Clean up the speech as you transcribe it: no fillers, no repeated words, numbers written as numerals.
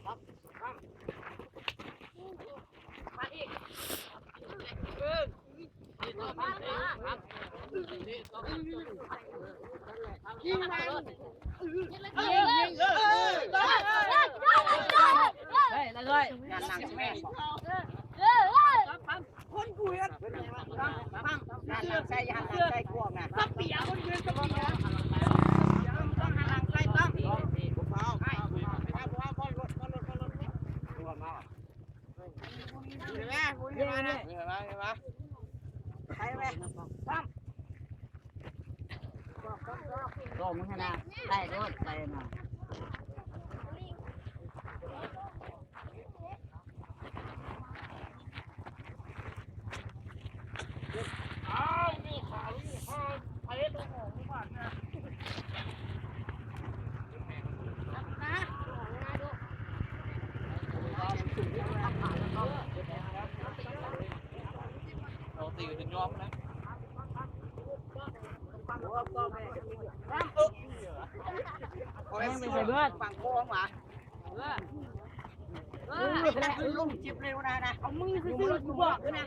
มาอีกยิงมันเลยนั่งแม่คนกูเห็นปังนั่งใส่ยาใส่กวงน่ะสับเปียคนเห็นสับเปียต้องหันหลังใส่ต้องเห็นไหมเห็นไหมนะเห็นไหมใช่ไหมปั๊มก็มึงนะได้รถได้มาอ้าวนี่ขานี่ขาไปตัวหงก่อนนะเราตีกันยอมนะไม่ใช่เพื่อนฝั่งโค้งหรอลุงจิบเร็วนะเอามือซื้อกูบอกนะ